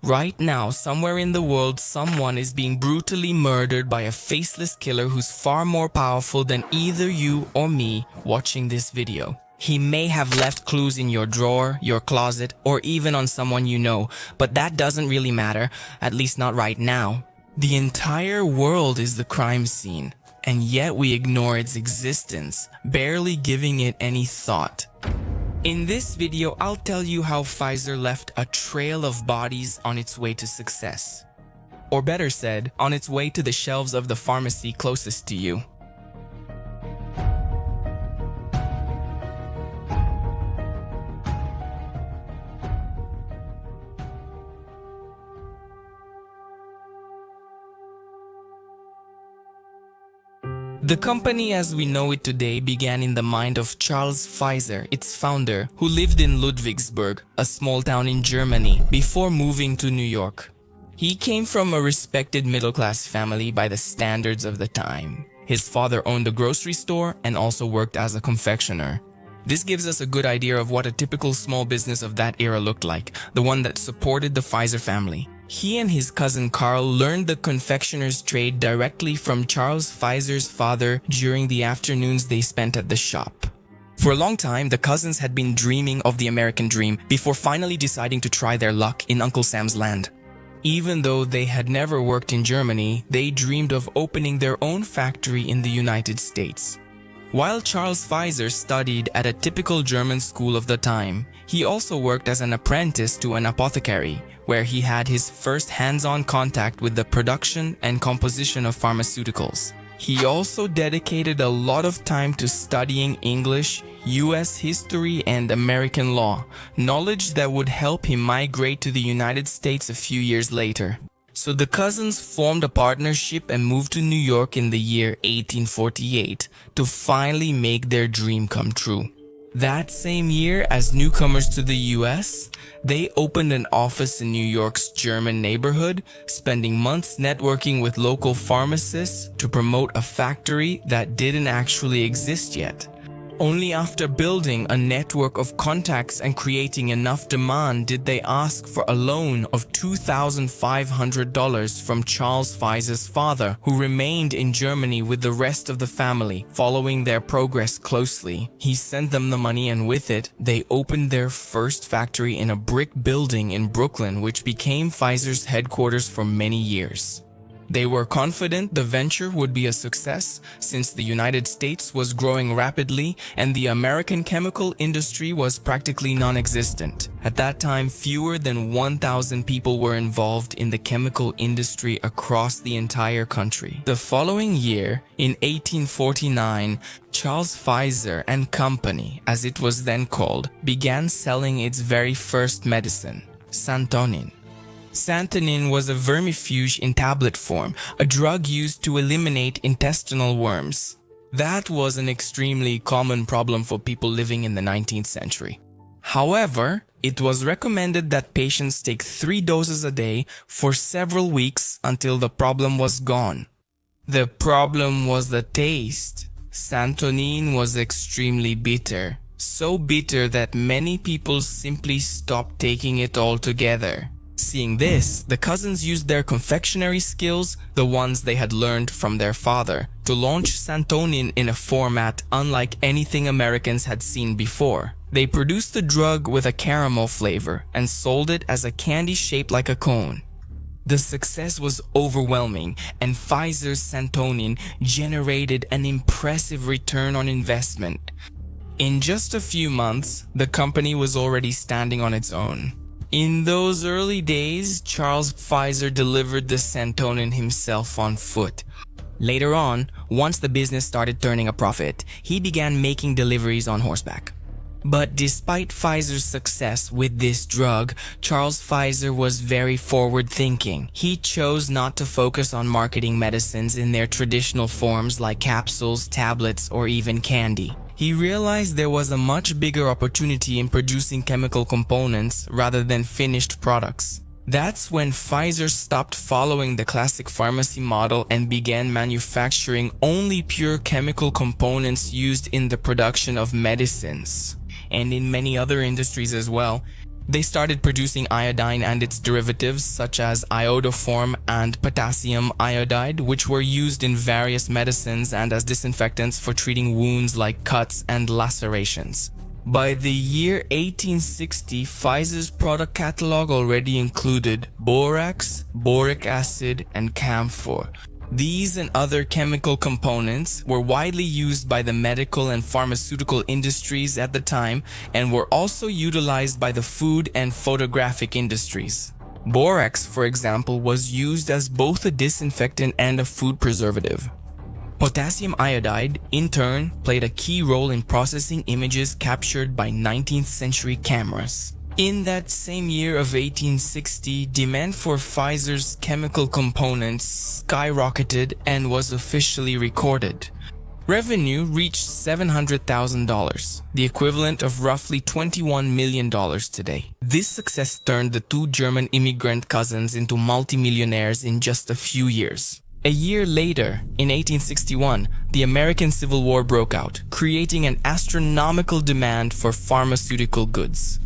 Right now, somewhere in the world, someone is being brutally murdered by a faceless killer who's far more powerful than either you or me watching this video. He may have left clues in your drawer, your closet, or even on someone you know, but that doesn't really matter, at least not right now. The entire world is the crime scene, and yet we ignore its existence, barely giving it any thought. In this video, I'll tell you how Pfizer left a trail of bodies on its way to success. Or better said, on its way to the shelves of the pharmacy closest to you. The company as we know it today began in the mind of Charles Pfizer, its founder, who lived in Ludwigsburg, a small town in Germany, before moving to New York. He came from a respected middle-class family by the standards of the time. His father owned a grocery store and also worked as a confectioner. This gives us a good idea of what a typical small business of that era looked like, the one that supported the Pfizer family. He and his cousin Carl learned the confectioner's trade directly from Charles Pfizer's father during the afternoons they spent at the shop. For a long time, the cousins had been dreaming of the American dream before finally deciding to try their luck in Uncle Sam's land. Even though they had never worked in Germany, they dreamed of opening their own factory in the United States. While Charles Pfizer studied at a typical German school of the time, he also worked as an apprentice to an apothecary, where he had his first hands-on contact with the production and composition of pharmaceuticals. He also dedicated a lot of time to studying English, US history, and American law, knowledge that would help him migrate to the United States a few years later. So the cousins formed a partnership and moved to New York in the year 1848 to finally make their dream come true. That same year, as newcomers to the US, they opened an office in New York's German neighborhood, spending months networking with local pharmacists to promote a factory that didn't actually exist yet. Only after building a network of contacts and creating enough demand did they ask for a loan of $2,500 from Charles Pfizer's father, who remained in Germany with the rest of the family, following their progress closely. He sent them the money, and with it, they opened their first factory in a brick building in Brooklyn, which became Pfizer's headquarters for many years. They were confident the venture would be a success since the United States was growing rapidly and the American chemical industry was practically non-existent. At that time, fewer than 1,000 people were involved in the chemical industry across the entire country. The following year, in 1849, Charles Pfizer and Company, as it was then called, began selling its very first medicine, Santonin. Santonin was a vermifuge in tablet form, a drug used to eliminate intestinal worms. That was an extremely common problem for people living in the 19th century. However, it was recommended that patients take 3 doses a day for several weeks until the problem was gone. The problem was the taste. Santonin was extremely bitter, so bitter that many people simply stopped taking it altogether. Seeing this, the cousins used their confectionery skills, the ones they had learned from their father, to launch Santonin in a format unlike anything Americans had seen before. They produced the drug with a caramel flavor and sold it as a candy shaped like a cone. The success was overwhelming, and Pfizer's Santonin generated an impressive return on investment. In just a few months, the company was already standing on its own. In those early days, Charles Pfizer delivered the Santonin himself on foot. Later on, once the business started turning a profit, he began making deliveries on horseback. But despite Pfizer's success with this drug, Charles Pfizer was very forward-thinking. He chose not to focus on marketing medicines in their traditional forms like capsules, tablets, or even candy. He realized there was a much bigger opportunity in producing chemical components rather than finished products. That's when Pfizer stopped following the classic pharmacy model and began manufacturing only pure chemical components used in the production of medicines, and in many other industries as well. They started producing iodine and its derivatives such as iodoform and potassium iodide, which were used in various medicines and as disinfectants for treating wounds like cuts and lacerations. By the year 1860, Pfizer's product catalog already included borax, boric acid, and camphor. These and other chemical components were widely used by the medical and pharmaceutical industries at the time and were also utilized by the food and photographic industries. Borax, for example, was used as both a disinfectant and a food preservative. Potassium iodide, in turn, played a key role in processing images captured by 19th century cameras. In that same year of 1860, demand for Pfizer's chemical components skyrocketed and was officially recorded. Revenue reached $700,000, the equivalent of roughly $21 million today. This success turned the two German immigrant cousins into multimillionaires in just a few years. A year later, in 1861, the American Civil War broke out, creating an astronomical demand for pharmaceutical goods.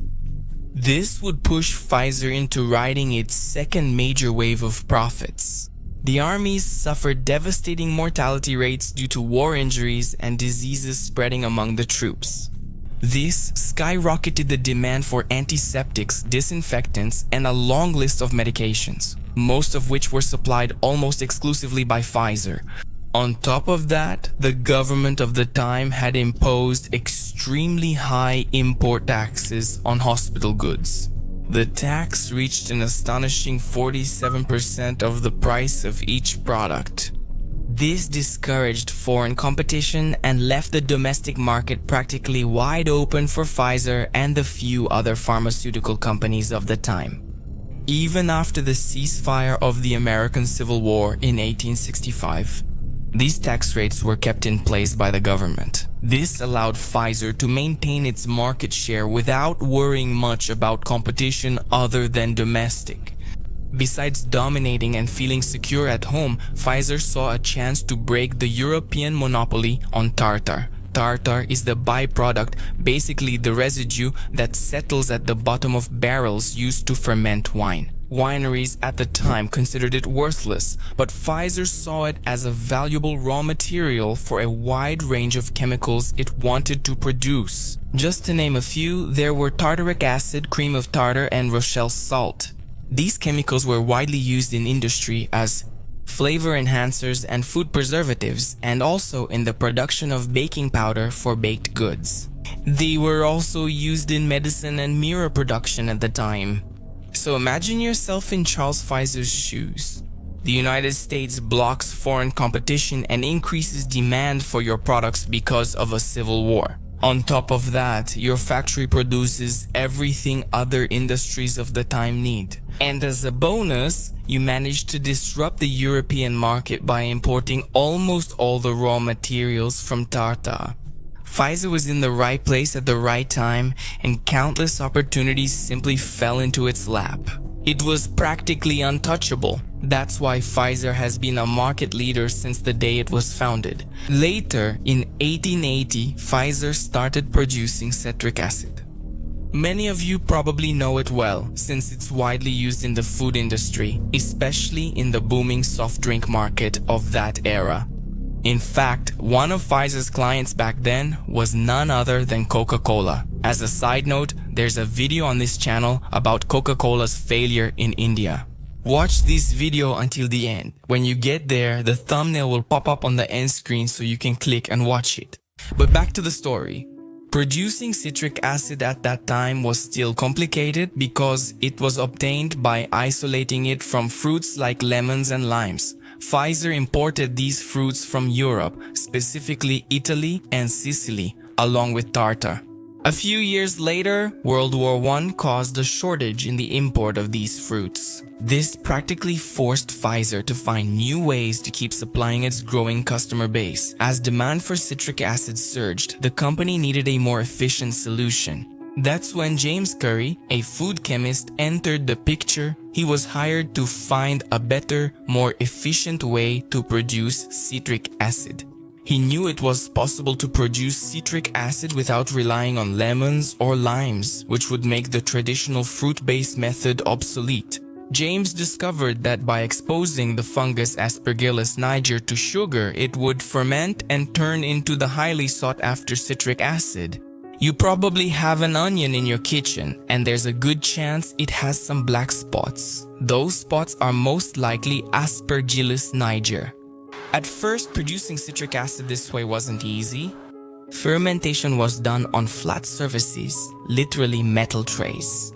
This would push Pfizer into riding its second major wave of profits. The armies suffered devastating mortality rates due to war injuries and diseases spreading among the troops. This skyrocketed the demand for antiseptics, disinfectants, and a long list of medications, most of which were supplied almost exclusively by Pfizer. On top of that, the government of the time had imposed extremely high import taxes on hospital goods. The tax reached an astonishing 47% of the price of each product. This discouraged foreign competition and left the domestic market practically wide open for Pfizer and the few other pharmaceutical companies of the time. Even after the ceasefire of the American Civil War in 1865, these tax rates were kept in place by the government. This allowed Pfizer to maintain its market share without worrying much about competition other than domestic. Besides dominating and feeling secure at home, Pfizer saw a chance to break the European monopoly on tartar. Tartar is the byproduct, basically the residue that settles at the bottom of barrels used to ferment wine. Wineries at the time considered it worthless, but Pfizer saw it as a valuable raw material for a wide range of chemicals it wanted to produce. Just to name a few, there were tartaric acid, cream of tartar, and Rochelle salt. These chemicals were widely used in industry as flavor enhancers and food preservatives, and also in the production of baking powder for baked goods. They were also used in medicine and mirror production at the time. So imagine yourself in Charles Pfizer's shoes. The United States blocks foreign competition and increases demand for your products because of a civil war. On top of that, your factory produces everything other industries of the time need. And as a bonus, you manage to disrupt the European market by importing almost all the raw materials from tartar. Pfizer was in the right place at the right time, and countless opportunities simply fell into its lap. It was practically untouchable. That's why Pfizer has been a market leader since the day it was founded. Later, in 1880, Pfizer started producing citric acid. Many of you probably know it well, since it's widely used in the food industry, especially in the booming soft drink market of that era. In fact, one of Pfizer's clients back then was none other than Coca-Cola. As a side note, there's a video on this channel about Coca-Cola's failure in India. Watch this video until the end. When you get there, the thumbnail will pop up on the end screen so you can click and watch it. But back to the story. Producing citric acid at that time was still complicated because it was obtained by isolating it from fruits like lemons and limes. Pfizer imported these fruits from Europe, specifically Italy and Sicily, along with tartar. A few years later, World War I caused a shortage in the import of these fruits. This practically forced Pfizer to find new ways to keep supplying its growing customer base. As demand for citric acid surged, the company needed a more efficient solution. That's when James Curry, a food chemist, entered the picture. He was hired to find a better, more efficient way to produce citric acid. He knew it was possible to produce citric acid without relying on lemons or limes, which would make the traditional fruit-based method obsolete. James discovered that by exposing the fungus Aspergillus niger to sugar, it would ferment and turn into the highly sought-after citric acid. You probably have an onion in your kitchen, and there's a good chance it has some black spots. Those spots are most likely Aspergillus niger. At first, producing citric acid this way wasn't easy. Fermentation was done on flat surfaces, literally metal trays.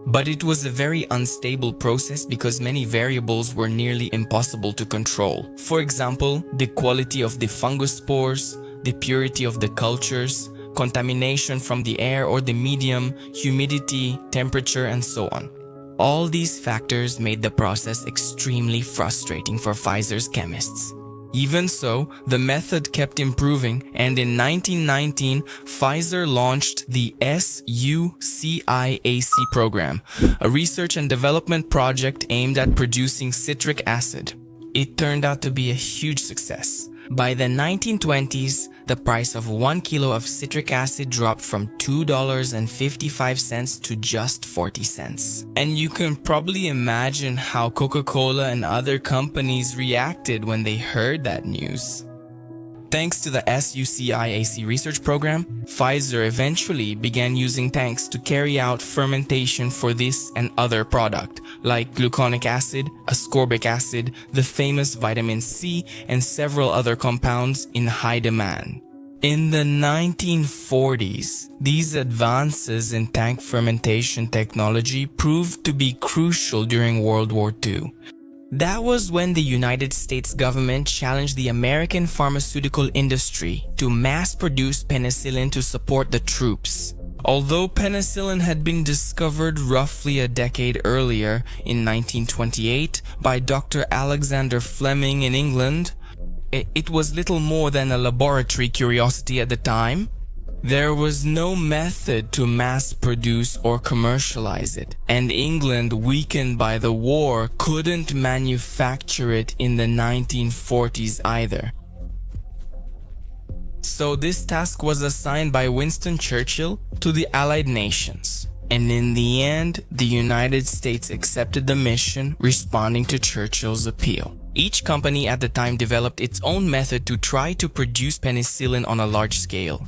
But it was a very unstable process because many variables were nearly impossible to control. For example, the quality of the fungus spores, the purity of the cultures, contamination from the air or the medium, humidity, temperature, and so on. All these factors made the process extremely frustrating for Pfizer's chemists. Even so, the method kept improving, and in 1919, Pfizer launched the SUCIAC program, a research and development project aimed at producing citric acid. It turned out to be a huge success. By the 1920s, the price of 1 kilo of citric acid dropped from $2.55 to just 40 cents. And you can probably imagine how Coca-Cola and other companies reacted when they heard that news. Thanks to the SUCIAC research program, Pfizer eventually began using tanks to carry out fermentation for this and other product, like gluconic acid, ascorbic acid, the famous vitamin C, and several other compounds in high demand. In the 1940s, these advances in tank fermentation technology proved to be crucial during World War II. That was when the United States government challenged the American pharmaceutical industry to mass-produce penicillin to support the troops. Although penicillin had been discovered roughly a decade earlier, in 1928, by Dr. Alexander Fleming in England, it was little more than a laboratory curiosity at the time. There was no method to mass produce or commercialize it, and England, weakened by the war, couldn't manufacture it in the 1940s either. So this task was assigned by Winston Churchill to the Allied nations. And in the end, the United States accepted the mission, responding to Churchill's appeal. Each company at the time developed its own method to try to produce penicillin on a large scale.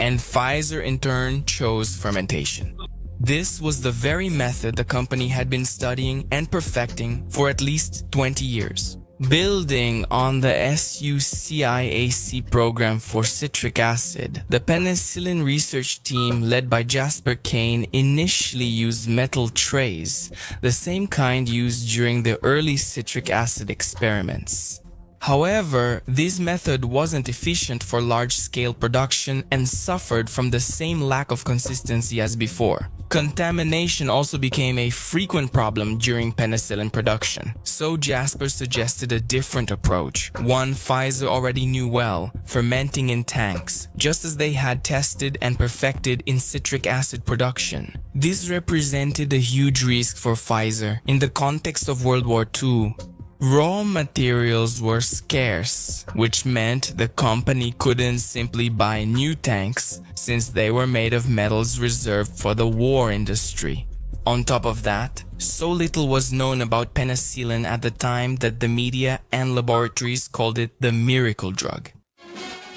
And Pfizer in turn chose fermentation. This was the very method the company had been studying and perfecting for at least 20 years. Building on the SUCIAC program for citric acid, the penicillin research team led by Jasper Kane initially used metal trays, the same kind used during the early citric acid experiments. However, this method wasn't efficient for large-scale production and suffered from the same lack of consistency as before. Contamination also became a frequent problem during penicillin production. So Jasper suggested a different approach, one Pfizer already knew well, fermenting in tanks, just as they had tested and perfected in citric acid production. This represented a huge risk for Pfizer in the context of World War II. Raw materials were scarce, which meant the company couldn't simply buy new tanks since they were made of metals reserved for the war industry. On top of that, so little was known about penicillin at the time that the media and laboratories called it the miracle drug.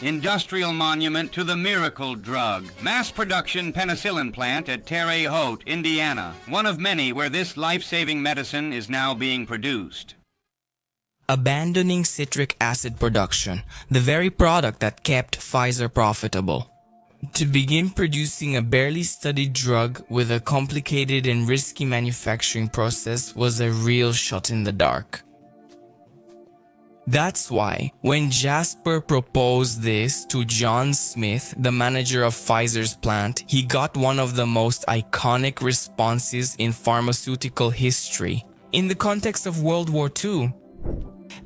Industrial monument to the miracle drug. Mass production penicillin plant at Terre Haute, Indiana. One of many where this life-saving medicine is now being produced. Abandoning citric acid production, the very product that kept Pfizer profitable. To begin producing a barely studied drug with a complicated and risky manufacturing process was a real shot in the dark. That's why, when Jasper proposed this to John Smith, the manager of Pfizer's plant, he got one of the most iconic responses in pharmaceutical history. In the context of World War II,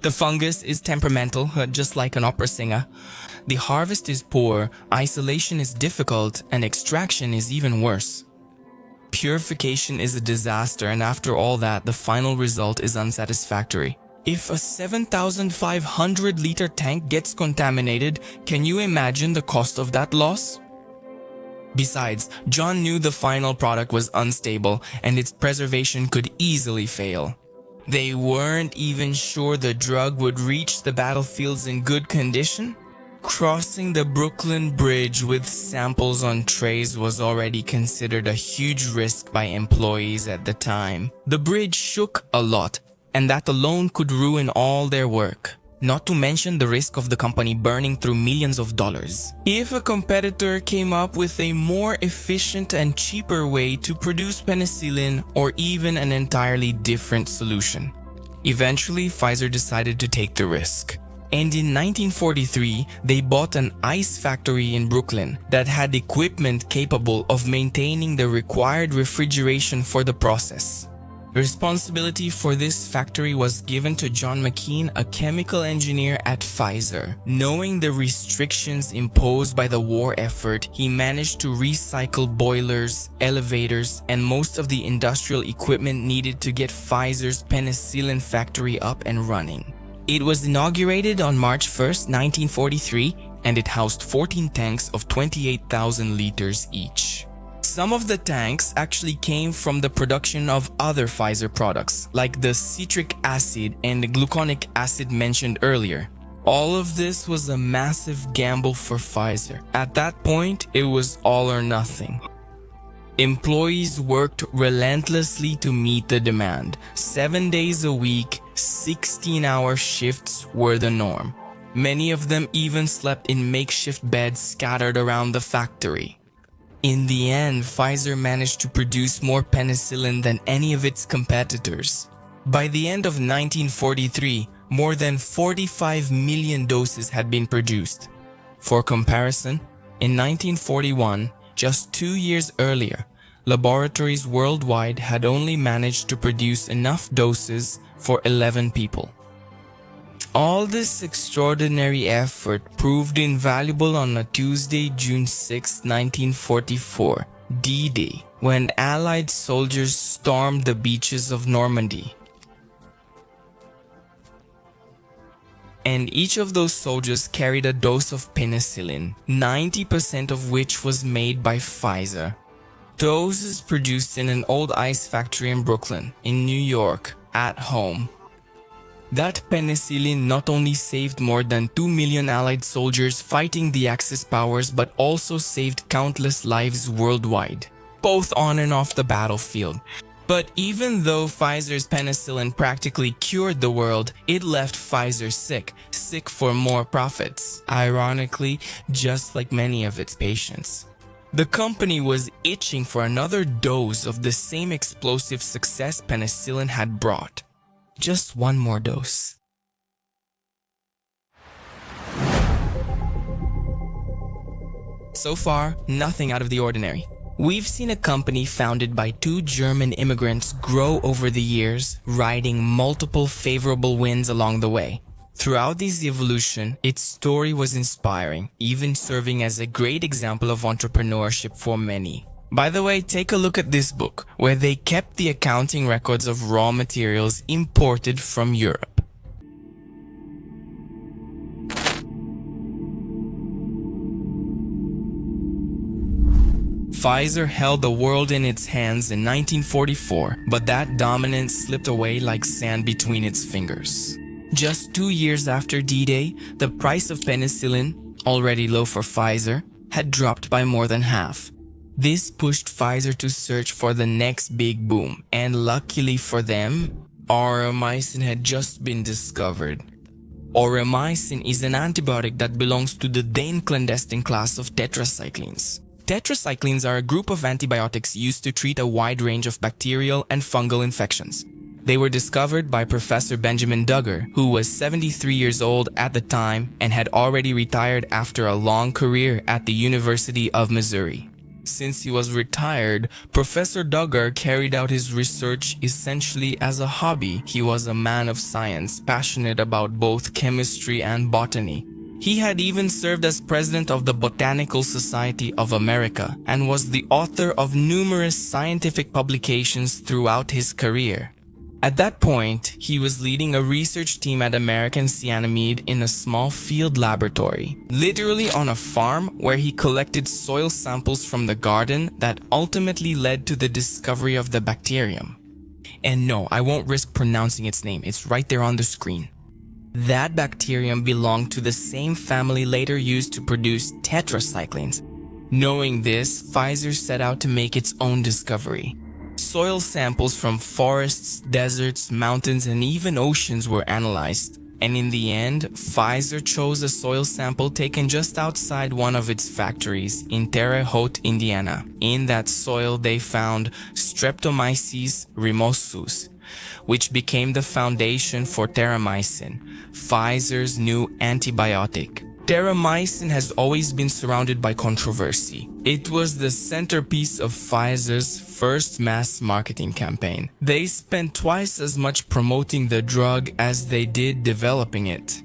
the fungus is temperamental, just like an opera singer. The harvest is poor, isolation is difficult, and extraction is even worse. Purification is a disaster, and after all that, the final result is unsatisfactory. If a 7,500-liter tank gets contaminated, can you imagine the cost of that loss? Besides, John knew the final product was unstable and its preservation could easily fail. They weren't even sure the drug would reach the battlefields in good condition. Crossing the Brooklyn Bridge with samples on trays was already considered a huge risk by employees at the time. The bridge shook a lot, and that alone could ruin all their work. Not to mention the risk of the company burning through millions of dollars. If a competitor came up with a more efficient and cheaper way to produce penicillin or even an entirely different solution. Eventually, Pfizer decided to take the risk. And in 1943, they bought an ice factory in Brooklyn that had equipment capable of maintaining the required refrigeration for the process. Responsibility for this factory was given to John McKean, a chemical engineer at Pfizer. Knowing the restrictions imposed by the war effort, he managed to recycle boilers, elevators, and most of the industrial equipment needed to get Pfizer's penicillin factory up and running. It was inaugurated on March 1st, 1943, and it housed 14 tanks of 28,000 liters each. Some of the tanks actually came from the production of other Pfizer products, like the citric acid and the gluconic acid mentioned earlier. All of this was a massive gamble for Pfizer. At that point, it was all or nothing. Employees worked relentlessly to meet the demand. 7 days a week, 16-hour shifts were the norm. Many of them even slept in makeshift beds scattered around the factory. In the end, Pfizer managed to produce more penicillin than any of its competitors. By the end of 1943, more than 45 million doses had been produced. For comparison, in 1941, just 2 years earlier, laboratories worldwide had only managed to produce enough doses for 11 people. All this extraordinary effort proved invaluable on a Tuesday, June 6, 1944, D-Day, when Allied soldiers stormed the beaches of Normandy. And each of those soldiers carried a dose of penicillin, 90% of which was made by Pfizer. Doses produced in an old ice factory in Brooklyn, in New York, at home. That penicillin not only saved more than 2 million Allied soldiers fighting the Axis powers, but also saved countless lives worldwide, both on and off the battlefield. But even though Pfizer's penicillin practically cured the world, it left Pfizer sick for more profits. Ironically, just like many of its patients. The company was itching for another dose of the same explosive success penicillin had brought. Just one more dose. So far, nothing out of the ordinary. We've seen a company founded by 2 German immigrants grow over the years, riding multiple favorable winds along the way. Throughout this evolution, its story was inspiring, even serving as a great example of entrepreneurship for many. By the way, take a look at this book, where they kept the accounting records of raw materials imported from Europe. Pfizer held the world in its hands in 1944, but that dominance slipped away like sand between its fingers. Just 2 years after D-Day, the price of penicillin, already low for Pfizer, had dropped by more than half. This pushed Pfizer to search for the next big boom, and luckily for them, aureomycin had just been discovered. Aureomycin is an antibiotic that belongs to the then clandestine class of tetracyclines. Tetracyclines are a group of antibiotics used to treat a wide range of bacterial and fungal infections. They were discovered by Professor Benjamin Duggar, who was 73 years old at the time and had already retired after a long career at the University of Missouri. Since he was retired, Professor Duggar carried out his research essentially as a hobby. He was a man of science, passionate about both chemistry and botany. He had even served as president of the Botanical Society of America and was the author of numerous scientific publications throughout his career. At that point, he was leading a research team at American Cyanamide in a small field laboratory, literally on a farm where he collected soil samples from the garden that ultimately led to the discovery of the bacterium. And no, I won't risk pronouncing its name, it's right there on the screen. That bacterium belonged to the same family later used to produce tetracyclines. Knowing this, Pfizer set out to make its own discovery. Soil samples from forests, deserts, mountains, and even oceans were analyzed. And in the end, Pfizer chose a soil sample taken just outside one of its factories in Terre Haute, Indiana. In that soil, they found Streptomyces rhamnosus, which became the foundation for terramycin, Pfizer's new antibiotic. Terramycin has always been surrounded by controversy. It was the centerpiece of Pfizer's first mass marketing campaign. They spent twice as much promoting the drug as they did developing it.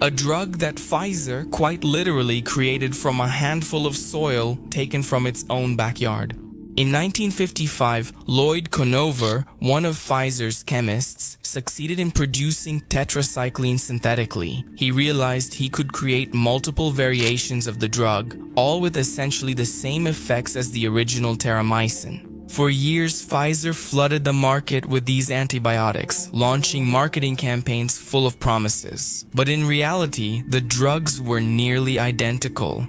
A drug that Pfizer quite literally created from a handful of soil taken from its own backyard. In 1955, Lloyd Conover, one of Pfizer's chemists, succeeded in producing tetracycline synthetically. He realized he could create multiple variations of the drug, all with essentially the same effects as the original terramycin. For years, Pfizer flooded the market with these antibiotics, launching marketing campaigns full of promises. But in reality, the drugs were nearly identical.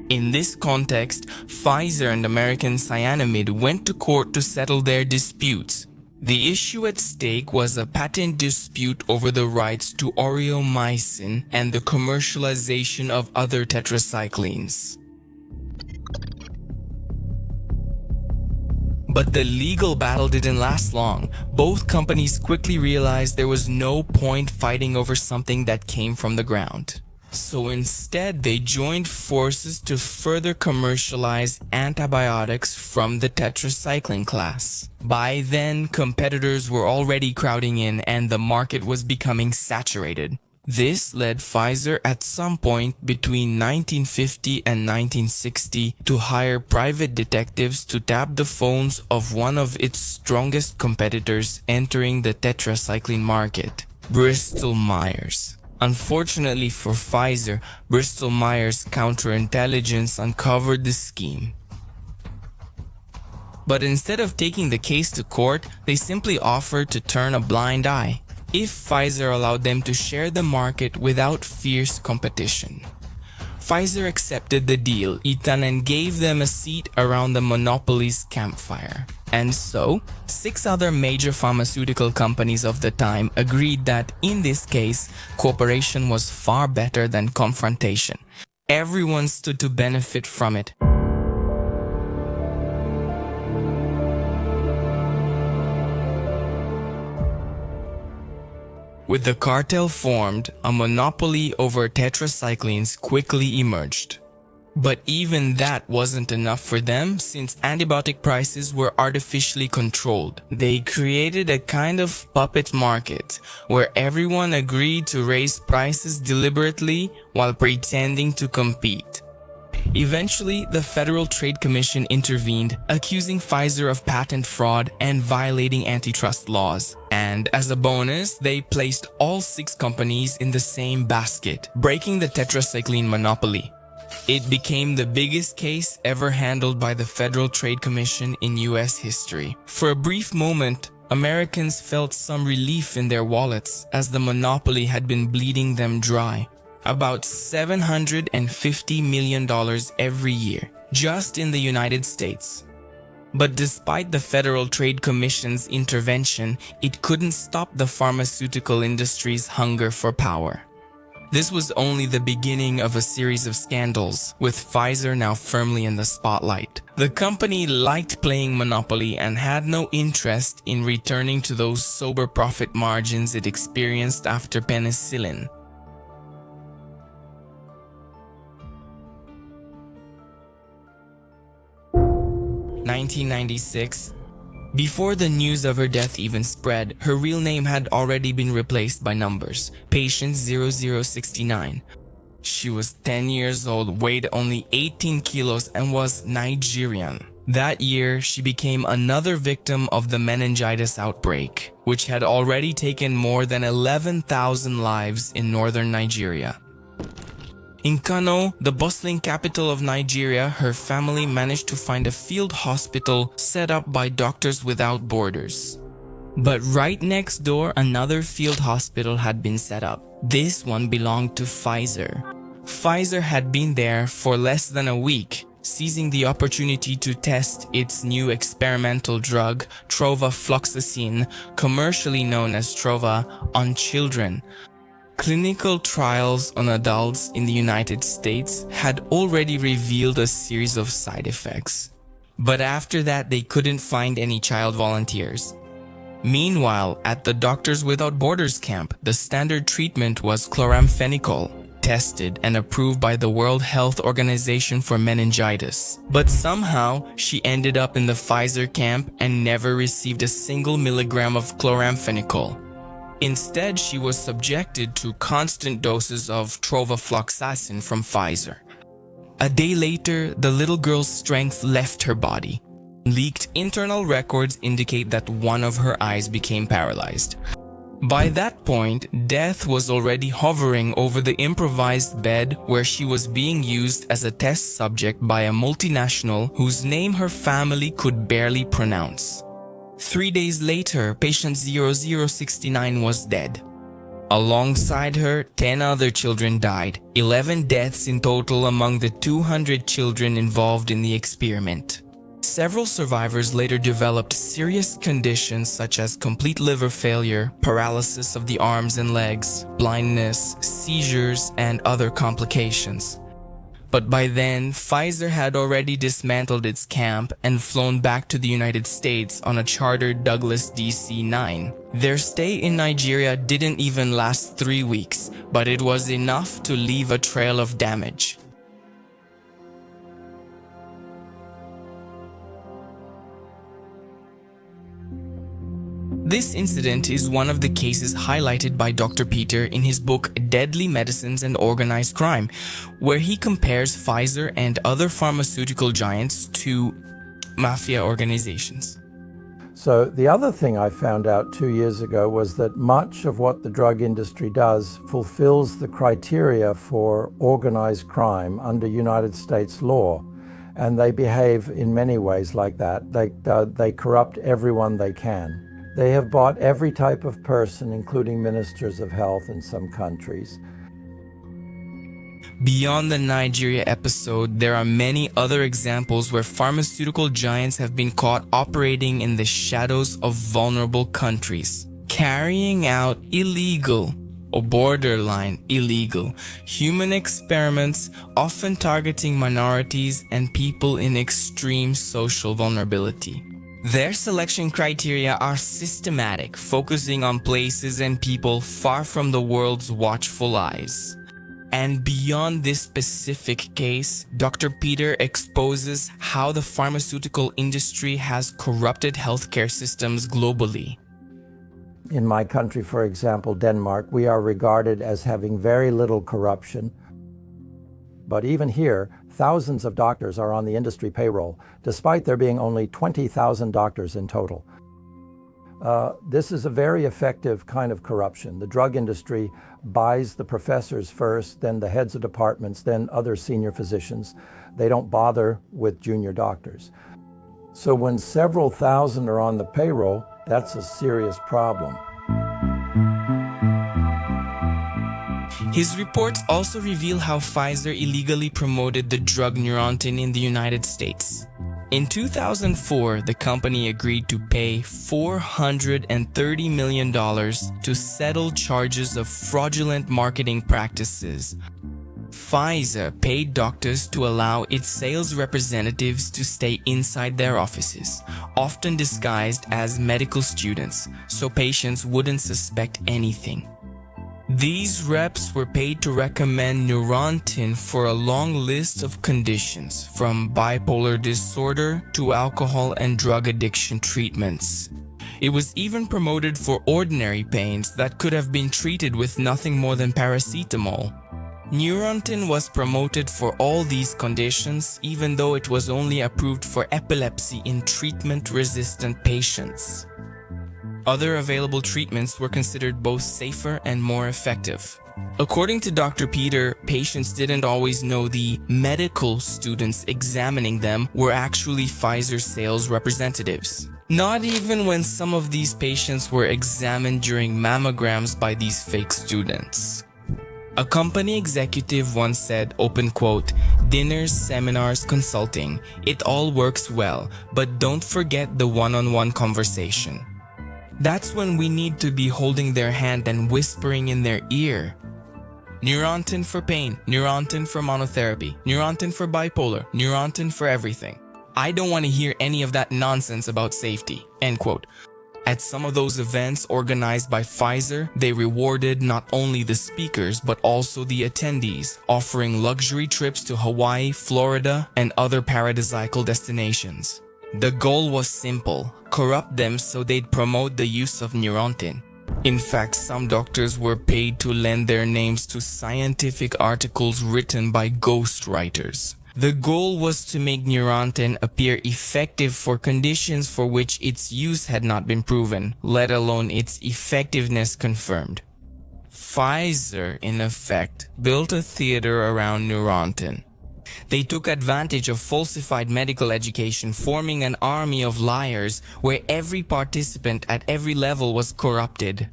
In this context, Pfizer and American Cyanamide went to court to settle their disputes. The issue at stake was a patent dispute over the rights to aureomycin and the commercialization of other tetracyclines. But the legal battle didn't last long. Both companies quickly realized there was no point fighting over something that came from the ground. So instead, they joined forces to further commercialize antibiotics from the tetracycline class. By then, competitors were already crowding in and the market was becoming saturated. This led Pfizer at some point between 1950 and 1960 to hire private detectives to tap the phones of one of its strongest competitors entering the tetracycline market, Bristol Myers. Unfortunately for Pfizer, Bristol Myers' counterintelligence uncovered the scheme. But instead of taking the case to court, they simply offered to turn a blind eye if Pfizer allowed them to share the market without fierce competition. Pfizer accepted the deal, and gave them a seat around the monopoly's campfire. And so, 6 other major pharmaceutical companies of the time agreed that, in this case, cooperation was far better than confrontation. Everyone stood to benefit from it. With the cartel formed, a monopoly over tetracyclines quickly emerged. But even that wasn't enough for them, since antibiotic prices were artificially controlled. They created a kind of puppet market, where everyone agreed to raise prices deliberately while pretending to compete. Eventually, the Federal Trade Commission intervened, accusing Pfizer of patent fraud and violating antitrust laws. And as a bonus, they placed all 6 companies in the same basket, breaking the tetracycline monopoly. It became the biggest case ever handled by the Federal Trade Commission in US history. For a brief moment, Americans felt some relief in their wallets as the monopoly had been bleeding them dry. About $750 million every year, just in the United States. But despite the Federal Trade Commission's intervention, it couldn't stop the pharmaceutical industry's hunger for power. This was only the beginning of a series of scandals, with Pfizer now firmly in the spotlight. The company liked playing monopoly and had no interest in returning to those sober profit margins it experienced after penicillin. 1996. Before the news of her death even spread, her real name had already been replaced by numbers. Patient 0069. She was 10 years old, weighed only 18 kilos, and was Nigerian. That year, she became another victim of the meningitis outbreak, which had already taken more than 11,000 lives in northern Nigeria. In Kano, the bustling capital of Nigeria, her family managed to find a field hospital set up by Doctors Without Borders. But right next door, another field hospital had been set up. This one belonged to Pfizer. Pfizer had been there for less than a week, seizing the opportunity to test its new experimental drug, trovafloxacin, commercially known as Trova, on children. Clinical trials on adults in the United States had already revealed a series of side effects. But after that, they couldn't find any child volunteers. Meanwhile, at the Doctors Without Borders camp, the standard treatment was chloramphenicol, tested and approved by the World Health Organization for meningitis. But somehow, she ended up in the Pfizer camp and never received a single milligram of chloramphenicol. Instead, she was subjected to constant doses of trovafloxacin from Pfizer. A day later, the little girl's strength left her body. Leaked internal records indicate that one of her eyes became paralyzed. By that point, death was already hovering over the improvised bed where she was being used as a test subject by a multinational whose name her family could barely pronounce. 3 days later, patient 0069 was dead. Alongside her, 10 other children died, 11 deaths in total among the 200 children involved in the experiment. Several survivors later developed serious conditions such as complete liver failure, paralysis of the arms and legs, blindness, seizures, and other complications. But by then, Pfizer had already dismantled its camp and flown back to the United States on a chartered Douglas DC-9. Their stay in Nigeria didn't even last 3 weeks, but it was enough to leave a trail of damage. This incident is one of the cases highlighted by Dr. Peter in his book Deadly Medicines and Organized Crime, where he compares Pfizer and other pharmaceutical giants to mafia organizations. So the other thing I found out 2 years ago was that much of what the drug industry does fulfills the criteria for organized crime under United States law. And they behave in many ways like that. They corrupt everyone they can. They have bought every type of person, including ministers of health in some countries. Beyond the Nigeria episode, there are many other examples where pharmaceutical giants have been caught operating in the shadows of vulnerable countries, carrying out illegal or borderline illegal human experiments, often targeting minorities and people in extreme social vulnerability. Their selection criteria are systematic, focusing on places and people far from the world's watchful eyes. And beyond this specific case, Dr. Peter exposes how the pharmaceutical industry has corrupted healthcare systems globally. In my country, for example, Denmark, we are regarded as having very little corruption. But even here, thousands of doctors are on the industry payroll, despite there being only 20,000 doctors in total. This is a very effective kind of corruption. The drug industry buys the professors first, then the heads of departments, then other senior physicians. They don't bother with junior doctors. So when several thousand are on the payroll, that's a serious problem. His reports also reveal how Pfizer illegally promoted the drug Neurontin in the United States. In 2004, the company agreed to pay $430 million to settle charges of fraudulent marketing practices. Pfizer paid doctors to allow its sales representatives to stay inside their offices, often disguised as medical students, so patients wouldn't suspect anything. These reps were paid to recommend Neurontin for a long list of conditions, from bipolar disorder to alcohol and drug addiction treatments. It was even promoted for ordinary pains that could have been treated with nothing more than paracetamol. Neurontin was promoted for all these conditions, even though it was only approved for epilepsy in treatment-resistant patients. Other available treatments were considered both safer and more effective. According to Dr. Peter, patients didn't always know the medical students examining them were actually Pfizer sales representatives. Not even when some of these patients were examined during mammograms by these fake students. A company executive once said, open quote, "Dinners, seminars, consulting, it all works well, but don't forget the one-on-one conversation." That's when we need to be holding their hand and whispering in their ear. Neurontin for pain, Neurontin for monotherapy, Neurontin for bipolar, Neurontin for everything. I don't want to hear any of that nonsense about safety, end quote. At some of those events organized by Pfizer, they rewarded not only the speakers but also the attendees, offering luxury trips to Hawaii, Florida, and other paradisiacal destinations. The goal was simple: corrupt them so they'd promote the use of Neurontin. In fact, some doctors were paid to lend their names to scientific articles written by ghostwriters. The goal was to make Neurontin appear effective for conditions for which its use had not been proven, let alone its effectiveness confirmed. Pfizer, in effect, built a theater around Neurontin. They took advantage of falsified medical education, forming an army of liars where every participant at every level was corrupted.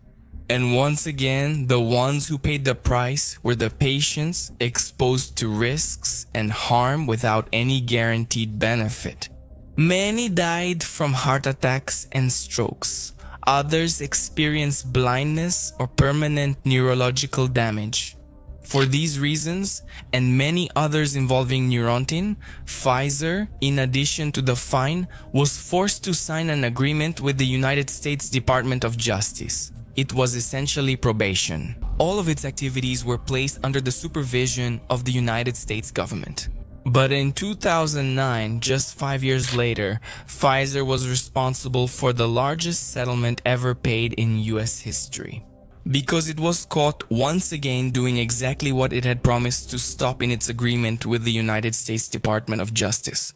And once again, the ones who paid the price were the patients exposed to risks and harm without any guaranteed benefit. Many died from heart attacks and strokes. Others experienced blindness or permanent neurological damage. For these reasons, and many others involving Neurontin, Pfizer, in addition to the fine, was forced to sign an agreement with the United States Department of Justice. It was essentially probation. All of its activities were placed under the supervision of the United States government. But in 2009, just 5 years later, Pfizer was responsible for the largest settlement ever paid in US history. Because it was caught once again doing exactly what it had promised to stop in its agreement with the United States Department of Justice.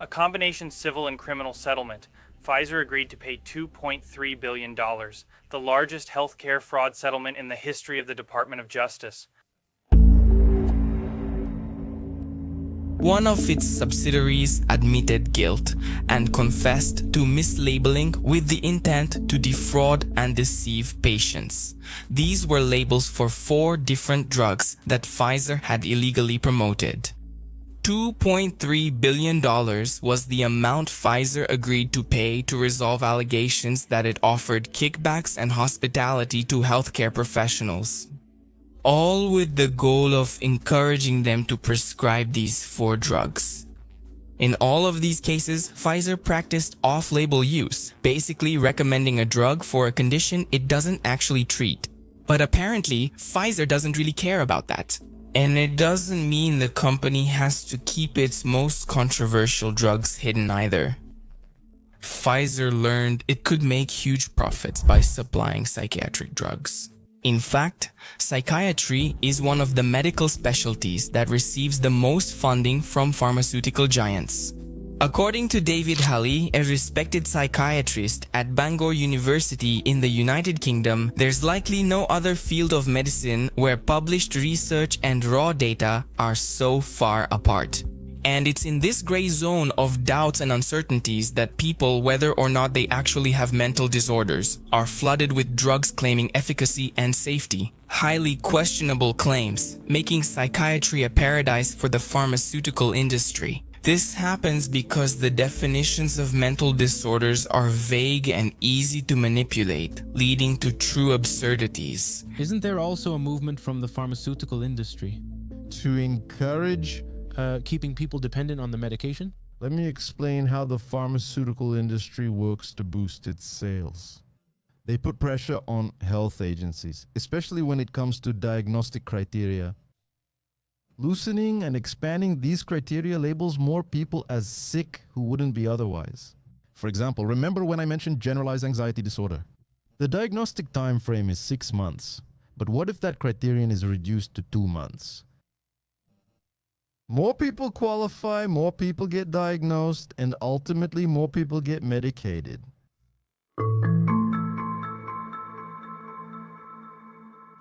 A combination civil and criminal settlement, Pfizer agreed to pay $2.3 billion, the largest healthcare fraud settlement in the history of the Department of Justice. One of its subsidiaries admitted guilt and confessed to mislabeling with the intent to defraud and deceive patients. These were labels for 4 different drugs that Pfizer had illegally promoted. $2.3 billion was the amount Pfizer agreed to pay to resolve allegations that it offered kickbacks and hospitality to healthcare professionals, all with the goal of encouraging them to prescribe these 4 drugs. In all of these cases, Pfizer practiced off-label use, basically recommending a drug for a condition it doesn't actually treat. But apparently, Pfizer doesn't really care about that. And it doesn't mean the company has to keep its most controversial drugs hidden either. Pfizer learned it could make huge profits by supplying psychiatric drugs. In fact, psychiatry is one of the medical specialties that receives the most funding from pharmaceutical giants. According to David Halley, a respected psychiatrist at Bangor University in the United Kingdom, there's likely no other field of medicine where published research and raw data are so far apart. And it's in this gray zone of doubts and uncertainties that people, whether or not they actually have mental disorders, are flooded with drugs claiming efficacy and safety. Highly questionable claims, making psychiatry a paradise for the pharmaceutical industry. This happens because the definitions of mental disorders are vague and easy to manipulate, leading to true absurdities. Isn't there also a movement from the pharmaceutical industry To encourage, keeping people dependent on the medication? let me explain how the pharmaceutical industry works to boost its sales. They put pressure on health agencies, especially when it comes to diagnostic criteria. Loosening and expanding these criteria labels more people as sick who wouldn't be otherwise. For example, remember when I mentioned generalized anxiety disorder? The diagnostic time frame is 6 months, But what if that criterion is reduced to 2 months? More people qualify, more people get diagnosed, and ultimately more people get medicated.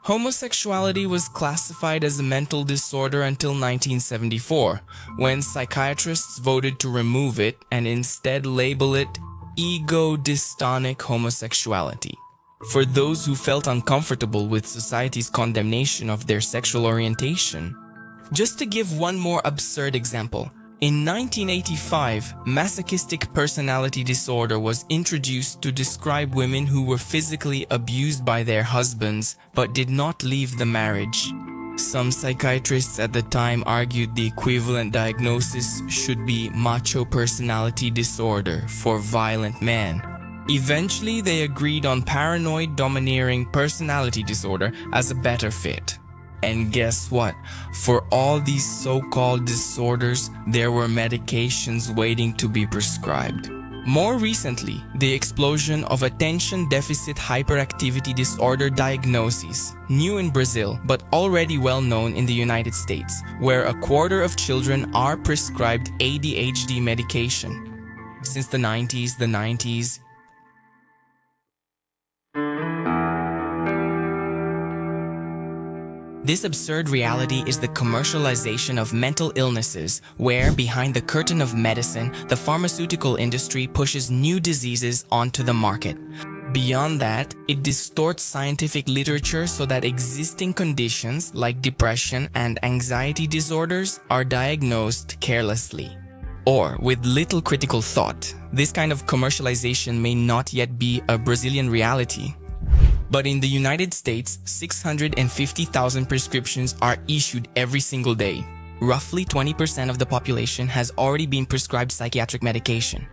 Homosexuality was classified as a mental disorder until 1974, when psychiatrists voted to remove it and instead label it ego-dystonic homosexuality. For those who felt uncomfortable with society's condemnation of their sexual orientation. Just to give one more absurd example, in 1985, masochistic personality disorder was introduced to describe women who were physically abused by their husbands but did not leave the marriage. Some psychiatrists at the time argued the equivalent diagnosis should be macho personality disorder for violent men. Eventually, they agreed on paranoid domineering personality disorder as a better fit. And guess what? For all these so-called disorders, there were medications waiting to be prescribed. More recently, the explosion of attention deficit hyperactivity disorder diagnoses, new in Brazil but already well known in the United States, where a quarter of children are prescribed ADHD medication. Since the 90s, This absurd reality is the commercialization of mental illnesses, where, behind the curtain of medicine, the pharmaceutical industry pushes new diseases onto the market. Beyond that, it distorts scientific literature so that existing conditions like depression and anxiety disorders are diagnosed carelessly, or with little critical thought. This kind of commercialization may not yet be a Brazilian reality. But in the United States, 650,000 prescriptions are issued every single day. Roughly 20% of the population has already been prescribed psychiatric medication.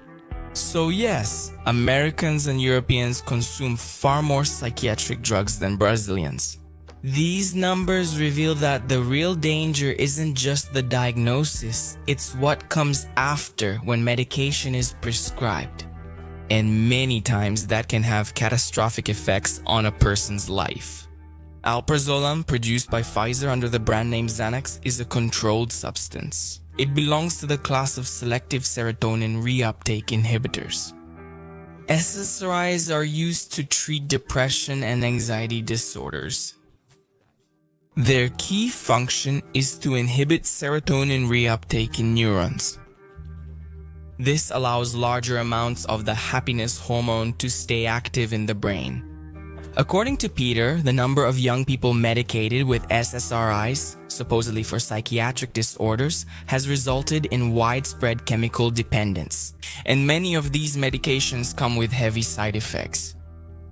So yes, Americans and Europeans consume far more psychiatric drugs than Brazilians. These numbers reveal that the real danger isn't just the diagnosis, it's what comes after when medication is prescribed. And many times that can have catastrophic effects on a person's life. Alprazolam, produced by Pfizer under the brand name Xanax, is a controlled substance. It belongs to the class of selective serotonin reuptake inhibitors. SSRIs are used to treat depression and anxiety disorders. Their key function is to inhibit serotonin reuptake in neurons. This allows larger amounts of the happiness hormone to stay active in the brain. According to Peter, the number of young people medicated with SSRIs, supposedly for psychiatric disorders, has resulted in widespread chemical dependence, and many of these medications come with heavy side effects.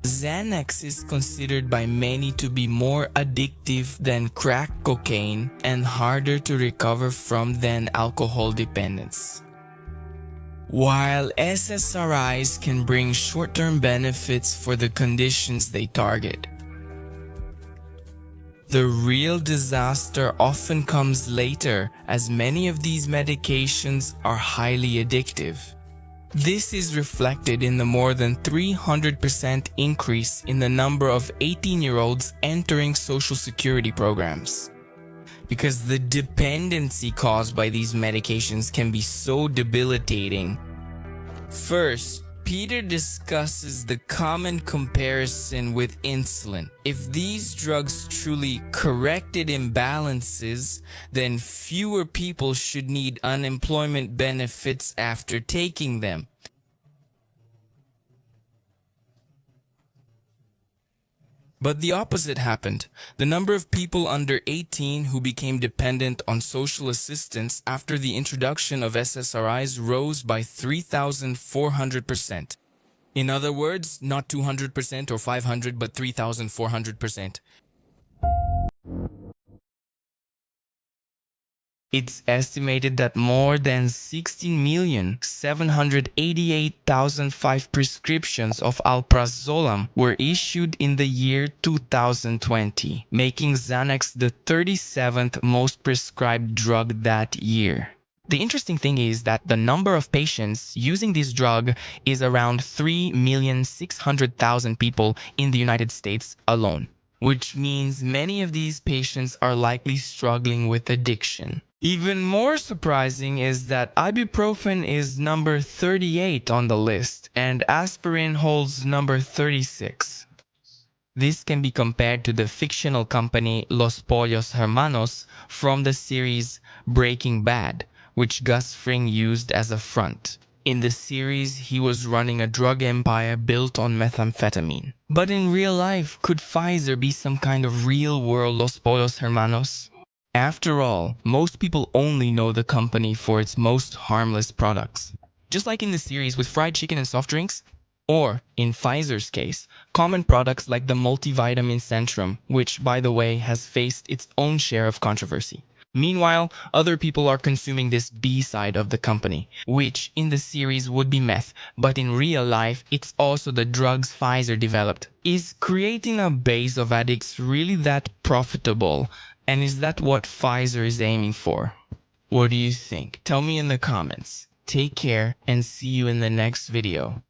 Xanax is considered by many to be more addictive than crack cocaine and harder to recover from than alcohol dependence. While SSRIs can bring short-term benefits for the conditions they target, the real disaster often comes later, as many of these medications are highly addictive. This is reflected in the more than 300% increase in the number of 18-year-olds entering Social Security programs. Because the dependency caused by these medications can be so debilitating. First, Peter discusses the common comparison with insulin. If these drugs truly corrected imbalances, then fewer people should need unemployment benefits after taking them. But the opposite happened. The number of people under 18 who became dependent on social assistance after the introduction of SSRIs rose by 3,400%. In other words, not 200% or 500, but 3,400%. It's estimated that more than 16,788,005 prescriptions of alprazolam were issued in the year 2020, making Xanax the 37th most prescribed drug that year. The interesting thing is that the number of patients using this drug is around 3,600,000 people in the United States alone. which means many of these patients are likely struggling with addiction. Even more surprising is that ibuprofen is number 38 on the list and aspirin holds number 36. This can be compared to the fictional company Los Pollos Hermanos from the series Breaking Bad, which Gus Fring used as a front. In the series, he was running a drug empire built on methamphetamine. But in real life, could Pfizer be some kind of real-world Los Pollos Hermanos? After all, most people only know the company for its most harmless products. Just like in the series with fried chicken and soft drinks, or, in Pfizer's case, common products like the multivitamin Centrum, which, by the way, has faced its own share of controversy. Meanwhile, other people are consuming this B side of the company, which in the series would be meth, but in real life, it's also the drugs Pfizer developed. Is creating a base of addicts really that profitable? And is that what Pfizer is aiming for? What do you think? Tell me in the comments. Take care and see you in the next video.